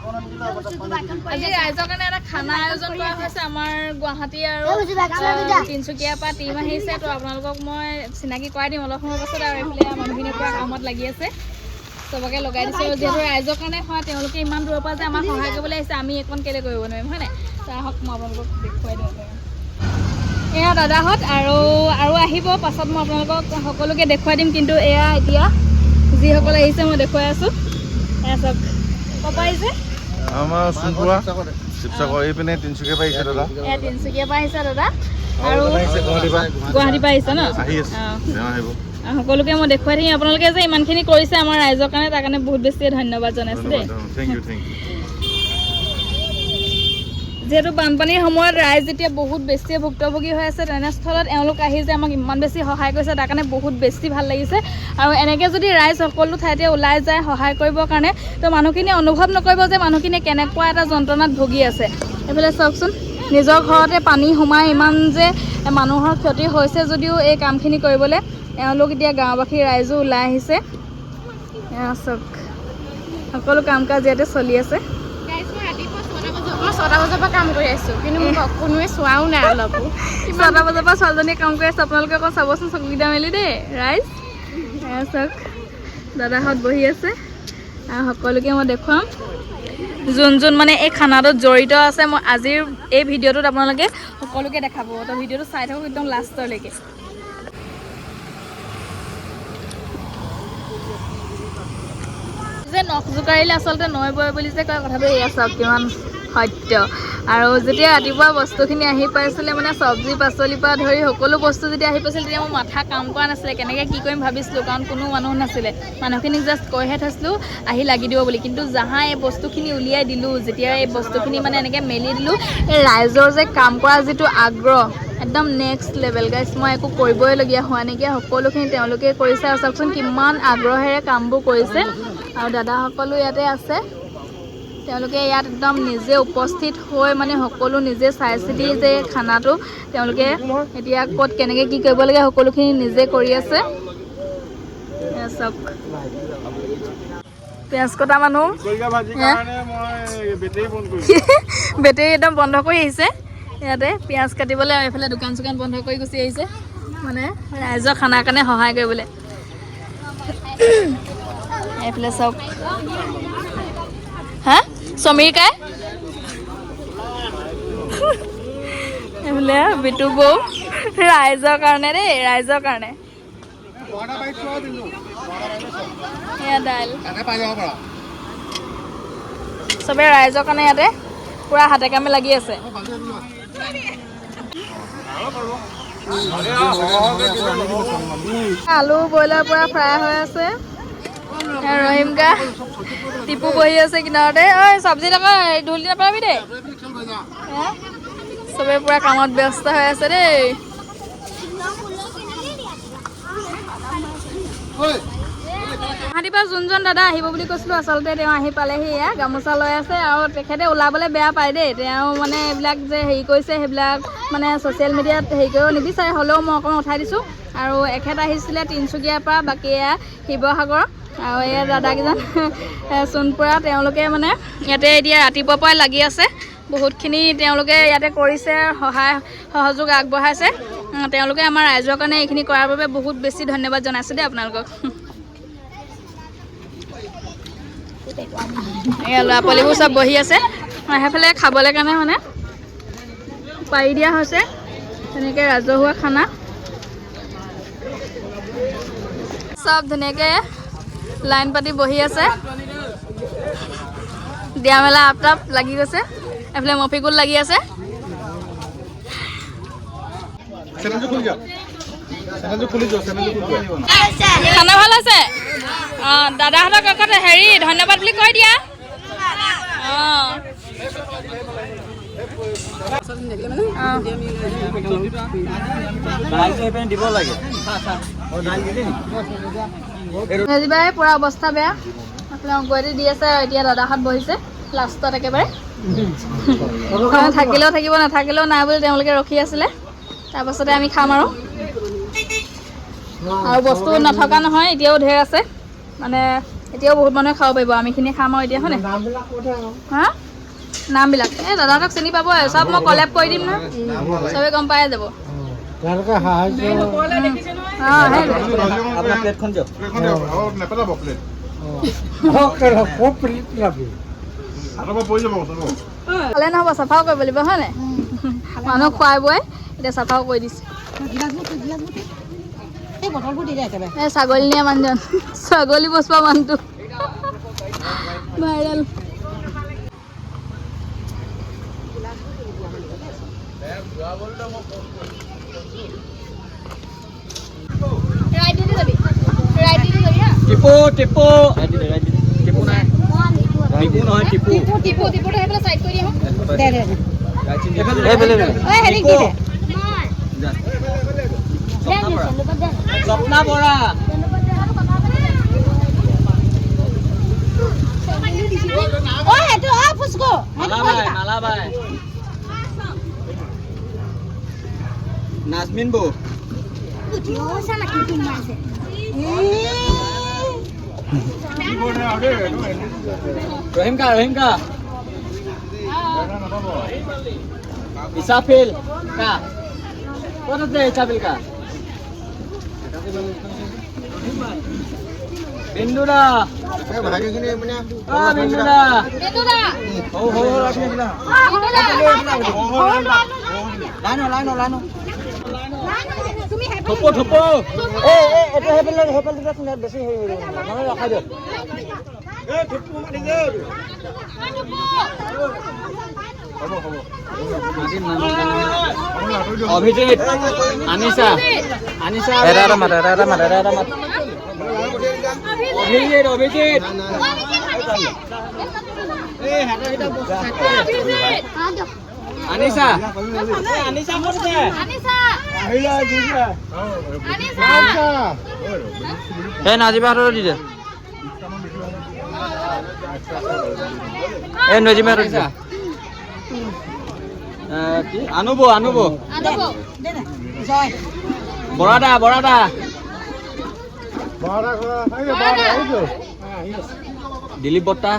আজি ৰাইজৰ কাৰণে এটা খানা আয়োজন কৰা হৈছে আমাৰ গুৱাহাটী আৰু তিনিচুকীয়াৰ পৰা টিম আহিছে। তো আপোনালোকক মই চিনাকি কৰাই দিম অলপ সময়ৰ পাছত। আৰু এইফালে মানুহখিনি পুৰা কামত লাগি আছে, চবকে লগাই দিছে। যিহেতু ৰাইজৰ কাৰণে হয়, তেওঁলোকে ইমান দূৰৰ পৰা যে আমাক সহায় কৰিবলৈ আহিছে, আমি একণ কেলৈ কৰিব নোৱাৰিম হয় নাই? তাৰ হওক মই আপোনালোকক দেখুৱাই দিওঁ। এয়া দাদাহঁত আৰু আহিব পাছত মই আপোনালোকক সকলোকে দেখুৱাই দিম। কিন্তু এয়া এতিয়া যিসকল আহিছে মই দেখুৱাই আছোঁ। এয়া চব ক'ৰ পৰা আহিছে? আমাৰ সোণপুৰা শিৱসাগৰ এইপিনে তিনিচুকীয়া পৰা আহিছে দাদা। এয়া তিনিচুকীয়াৰ পৰা আহিছে দাদা আৰু গুৱাহাটীৰ পৰা আহিছে ন? সকলোকে মই দেখুৱাই থাকিম। আপোনালোকে যে ইমানখিনি কৰিছে আমাৰ ৰাইজৰ কাৰণে, তাৰ কাৰণে বহুত বেছি ধন্যবাদ জনাইছোঁ দেই। যিহেতু বানপানীৰ সময়ত ৰাইজ যেতিয়া বহুত বেছি ভুক্তভোগী হৈ আছে, তেনেস্থলত এওঁলোক আহি যে আমাক ইমান বেছি সহায় কৰিছে, তাৰ কাৰণে বহুত বেছি ভাল লাগিছে। আৰু এনেকৈ যদি ৰাইজ সকলো ঠাইতে ওলাই যায় সহায় কৰিবৰ কাৰণে, তো মানুহখিনিয়ে অনুভৱ নকৰিব যে মানুহখিনিয়ে কেনেকুৱা এটা যন্ত্ৰণাত ভুগি আছে। এইফালে চাওকচোন, নিজৰ ঘৰতে পানী সোমাই ইমান যে মানুহৰ ক্ষতি হৈছে যদিও এই কামখিনি কৰিবলৈ এওঁলোক এতিয়া গাঁওবাসী ৰাইজো ওলাই আহিছে। চাওক, সকলো কাম কাজ ইয়াতে চলি আছে। মই 6টা বজাৰ পৰা কাম কৰি আছোঁ, কিন্তু মোক কোনোৱে চোৱাও নাই। অলপো 6টা বজাৰ পৰা ছোৱালীজনীয়ে কাম কৰি আছে। আপোনালোকে অকণ চাবচোন চকুকেইটা মেলি দেই ৰাইজ। চাওক, দাদাহঁত বহি আছে আৰু সকলোকে মই দেখুৱাম যোন মানে এই খানাটোত জড়িত আছে। মই আজিৰ এই ভিডিঅ'টোত আপোনালোকে সকলোকে দেখাব। তো ভিডিঅ'টো চাই থাকক একদম লাষ্টলৈকে। যে নখ জোকাৰিলে আচলতে নৈ বয় বুলি যে কয় কথাটো, এয়া চাওক কিমান সত্য। আৰু যেতিয়া ৰাতিপুৱা বস্তুখিনি আহি পাইছিলে, মানে চব্জি পাচলিৰ পৰা ধৰি সকলো বস্তু যেতিয়া আহি পাইছিলে, তেতিয়া মোৰ মাথা কাম কৰা নাছিলে কেনেকৈ কি কৰিম ভাবিছিলোঁ। কাৰণ কোনো মানুহ নাছিলে, মানুহখিনিক জাষ্ট কৈহে থৈছিলোঁ আহি লাগি দিব বুলি। কিন্তু যাহা এই বস্তুখিনি উলিয়াই দিলোঁ, যেতিয়া এই বস্তুখিনি মানে এনেকৈ মেলি দিলোঁ, এই ৰাইজৰ যে কাম কৰা যিটো আগ্ৰহ, একদম নেক্সট লেভেল গাইজ। মই একো কৰিবইলগীয়া হোৱা নাইকিয়া, সকলোখিনি তেওঁলোকে কৰিছে। আৰু চাওকচোন কিমান আগ্ৰহেৰে কামবোৰ কৰিছে। আৰু দাদাসকলো ইয়াতে আছে, তেওঁলোকে ইয়াত একদম নিজে উপস্থিত হৈ মানে সকলো নিজে চাই চিতি যে খানাটো তেওঁলোকে এতিয়া ক'ত কেনেকৈ কি কৰিব লাগে সকলোখিনি নিজে কৰি আছে। চাওক, পিঁয়াজ কটা মানুহ বেটেৰী একদম বন্ধ কৰি আহিছে ইয়াতে পিঁয়াজ কাটিবলৈ। আৰু এইফালে দোকান চোকান বন্ধ কৰি গুচি আহিছে, মানে ৰাইজৰ খানাৰ কাৰণে সহায় কৰিবলৈ। এইফালে চাওক, হা সমীৰকাই এইফালে বিটু বৌ ৰাইজৰ কাৰণে দেই, ৰাইজৰ কাৰণে। এয়া দাইল চবে ৰাইজৰ কাৰণে ইয়াতে পুৰা হাতে কামে লাগি আছে। আলু ব্ৰইলাৰ পুৰা ফ্ৰাই হৈ আছে। ৰহিম কা টিপু বহি আছে কিনাৰতে। ঐ চব্জিত আকৌ ধুল দি নাপাবি দেই। চবে পুৰা কামত ব্যস্ত হৈ আছে দেই। গুৱাহাটীৰ পৰা যোনজন দাদা আহিব বুলি কৈছিলোঁ, আচলতে তেওঁ আহি পালেহি। এয়া গামোচা লৈ আছে আৰু তেখেতে ওলাবলৈ বেয়া পায় দেই। তেওঁ মানে এইবিলাক যে হেৰি কৰিছে, সেইবিলাক মানে ছ'চিয়েল মিডিয়াত হেৰি কৰিব নিবিচাৰে। হ'লেও মই অকণমান উঠাই দিছোঁ। আৰু এখেত আহিছিলে তিনিচুকীয়াৰ পৰা, বাকী এয়া শিৱসাগৰ। আৰু এয়া দাদাকেইজন সোণপুৰা, তেওঁলোকে মানে ইয়াতে এতিয়া ৰাতিপুৱাৰ পৰাই লাগি আছে। বহুতখিনি তেওঁলোকে ইয়াতে কৰিছে, সহায় সহযোগ আগবঢ়াইছে। তেওঁলোকে আমাৰ ৰাইজৰ কাৰণে এইখিনি কৰাৰ বাবে বহুত বেছি ধন্যবাদ জনাইছোঁ দেই আপোনালোকক। এয়া ল'ৰা পোৱালিবোৰ চব বহি আছে, সেইফালে খাবলৈ কাৰণে মানে পাৰি দিয়া হৈছে তেনেকৈ ৰাজহুৱা খানা। চব ধুনীয়াকৈ লাইন পাতি বহি আছে, দিয়া মেলা আপ টাপ লাগি গৈছে। এইফালে মফিকুল লাগি আছে। খানা ভাল আছে। অঁ, দাদাহঁতক আকৌ হেৰি ধন্যবাদ বুলি কৈ দিয়া। অঁ, হেজিবাই পুৰা অৱস্থা বেয়া। এইফালে অংকুৱাৰী দি আছে আৰু এতিয়া দাদাহঁত বহিছে লাষ্টত একেবাৰে। থাকিলেও থাকিব, নাথাকিলেও নাই বুলি তেওঁলোকে ৰখি আছিলে। তাৰপাছতে আমি খাম আৰু বস্তু নথকা নহয়, এতিয়াও ঢেৰ আছে। মানে এতিয়াও বহুত মানুহে খাব পাৰিব আমিখিনিয়ে খাম আৰু এতিয়া হয়নে হা নামবিলাক এই দাদাহঁতক চিনি পাব চব মই কলেব কৰি দিম নহয় চবে গম পাই যাব আপোনাৰ প্লেটখন দিয়ক খালে নহ'ব চাফাও কৰিব লাগিব হয় নাই মানুহ খুৱাই বোৱাই এতিয়া চাফাও কৰি দিছে এই ছাগলী নিয়া মানুহজন ছাগলী বচোৱা মানুহটো ভাইৰেল টিপু টিপু টিপু নাই টিপু নহয় টিপু স্বপ্না বৰা মালাবাই নাজমিন বৌ ৰহিম কা ইছাফিল কা ক'ত আছে ইছাফিল কা বিন্দুদা বিন্দুদা লাইন থপো এইটো হেপেল বেছি হেৰি নহয় ৰখাই দিয়ক অভিজিত আনিছা এটা মাত অভিজিত আনিছা এই নাজিবা হাতত দি দে এই নজিমা হাতত দিছা আনুব বৰাদা দিলীপ বৰ্তা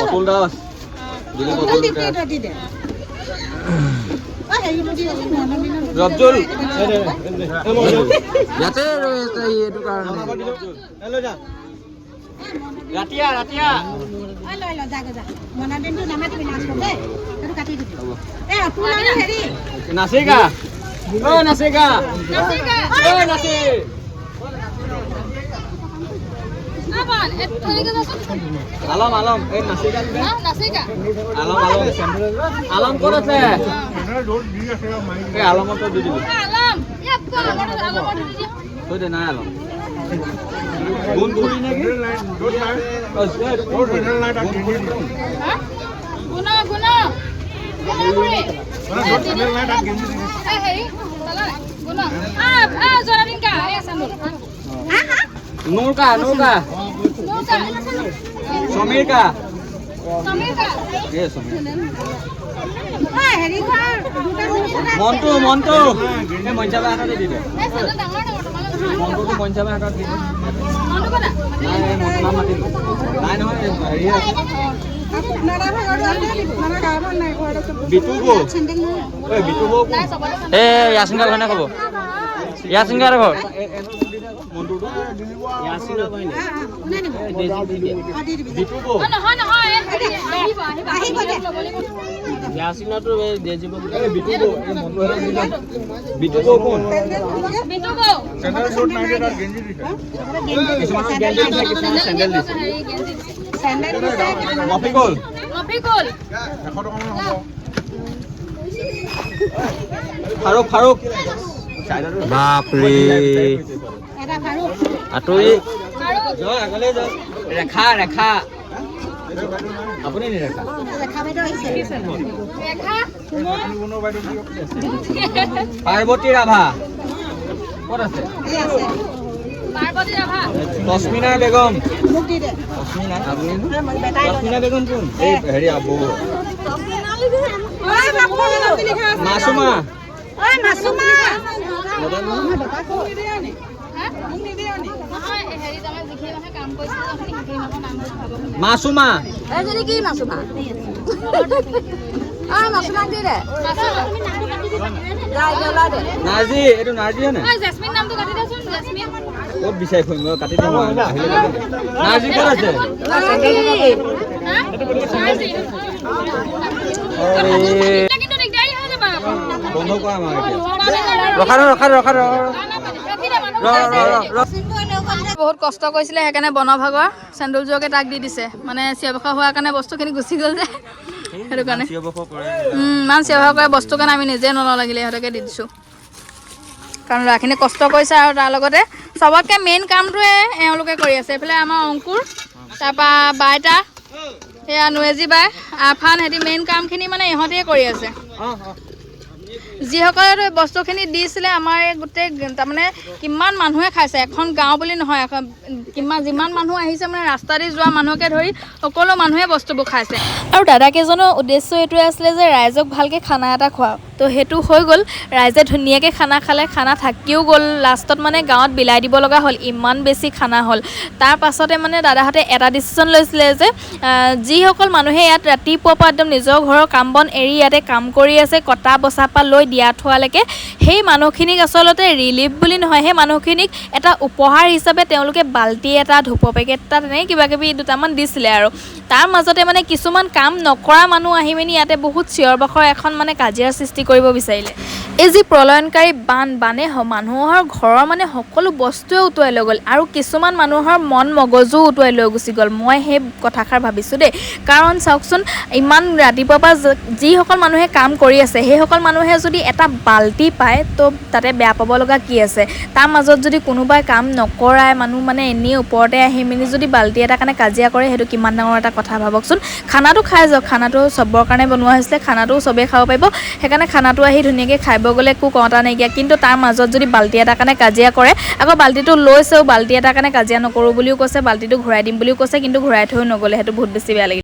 অতুল দাস ৰবজুল ইয়াতে এইটো কাৰণে ৰাতিয়া নাচিকা আলম এই নাচিকা আলম ক'ত আছে এই আলমতো দি দিবি থৈ দে নাই আলম গুণ গুৰি নেকি নৌকা সমীৰ কা মন্টু এই মঞ্চাবা হাততে দি দে মন্টুটো মঞ্চাবা হাতত দি দে নাই মাতি নাই নহয় হেৰি আছে বিটু বৌ এই ইয়াচিংগাৰ ঘৰ নে ক'ব ইয়াচিংগাৰ ঘৰ ফাৰুক বাপৰে আঁতৰি ৰেখা আপুনি ৰেখা পাৰ্বতী ৰাভা ক'ত আছে তছমিনা বেগম তছমিনা বেগম কোন এই হেৰি বৌ মাছুমা মাছুমা নাৰ্জি এইটো নাৰ্জি হয় নে জেচমিন নামটো কাটি দেচোন জেচমিন ক'ত বিচাৰি ফুৰিম কাটি দিম নাৰ্জি ক'ত আছে কিন্তু দিগদাৰী হৈ যাব বন্ধ কৰা আমাৰ বহুত কষ্ট কৰিছিলে সেইকাৰণে বনভাগৰ চেণ্ডুলযোৰকে তাক দি দিছে মানে চিঞৰ-বাখৰ হোৱাৰ কাৰণে বস্তুখিনি গুচি গ'ল যে সেইটো কাৰণে ইমান চিঞৰ-বাখৰ কৰে বস্তুৰ কাৰণে আমি নিজে নলওঁ লাগিলে সিহঁতকে দি দিছোঁ কাৰণ ল'ৰাখিনি কষ্ট কৰিছে আৰু তাৰ লগতে চবতকৈ মেইন কামটোৱে এওঁলোকে কৰি আছে এইফালে আমাৰ অংকুৰ তাৰপৰা বাইতা সেয়া নুৱেজি বাই আফান সিহঁতি মেইন কামখিনি মানে ইহঁতেই কৰি আছে যিসকলে বস্তুখিনি দিছিলে আমাৰ এই গোটেই তাৰমানে কিমান মানুহে খাইছে এখন গাঁও বুলি নহয় যিমান মানুহ আহিছে মানে ৰাস্তা দি যোৱা মানুহকে ধৰি সকলো মানুহে বস্তুবোৰ খাইছে আৰু দাদাকেইজনৰ উদ্দেশ্য এইটোৱে আছিলে যে ৰাইজক ভালকৈ খানা এটা খুৱাওক তো সেইটো হৈ গ'ল ৰাইজে ধুনীয়াকৈ খানা খালে খানা থাকিও গ'ল লাষ্টত মানে গাঁৱত বিলাই দিব লগা হ'ল ইমান বেছি খানা হ'ল তাৰ পাছতে মানে দাদাহঁতে এটা ডিচিশ্যন লৈছিলে যে যিসকল মানুহে ইয়াত ৰাতিপুৱাৰ পৰা একদম নিজৰ ঘৰৰ কাম বন এৰি ইয়াতে কাম কৰি আছে কটা বচাৰ পৰা লৈ দিয়া থোৱালৈকে সেই মানুহখিনিক আচলতে ৰিলিফ বুলি নহয় সেই মানুহখিনিক এটা উপহাৰ হিচাপে তেওঁলোকে বাল্টি এটা ধূপ পেকেট এটা তেনেকৈ কিবাকিবি দুটামান দিছিলে আৰু তাৰ মাজতে মানে কিছুমান কাম নকৰা মানুহ আহি মেলি ইয়াতে বহুত চিঞৰ-বাখৰ এখন মানে কাজিয়াৰ সৃষ্টি কৰিব বিচাৰিলে এই যি প্ৰলয়নকাৰী বানে মানুহৰ ঘৰৰ মানে সকলো বস্তুৱে উটুৱাই লৈ গ'ল আৰু কিছুমান মানুহৰ মন মগজু উটুৱাই লৈ গুচি গ'ল মই সেই কথাষাৰ ভাবিছোঁ দেই কাৰণ চাওকচোন ইমান ৰাতিপুৱাৰ পৰা যিসকল মানুহে কাম কৰি আছে সেইসকল মানুহে যদি এটা বাল্টি পায় তো তাতে বেয়া পাব লগা কি আছে তাৰ মাজত যদি কোনোবাই কাম নকৰাই মানুহ মানে এনেই ওপৰতে আহি মেলি যদি বাল্টি এটা কাৰণে কাজিয়া কৰে সেইটো কিমান ডাঙৰ এটা কথা ভাবকচোন খানাটো খাই যাওক খানাটো চবৰ কাৰণে বনোৱা হৈছিলে খানাটো চবেই খাব পাৰিব সেইকাৰণে খানাটো আহি ধুনীয়াকৈ খাব গ'লে একো কওঁতা নাইকিয়া কিন্তু তাৰ মাজত যদি বাল্টি এটা কাৰণে কাজিয়া কৰে আকৌ বাল্টিটো লৈছেও বাল্টি এটা কাৰণে কাজিয়া নকৰোঁ বুলিও কৈছে বাল্টিটো ঘূৰাই দিম বুলিও কৈছে কিন্তু ঘূৰাই থৈও নগ'লে সেইটো বহুত বেছি বেয়া লাগিল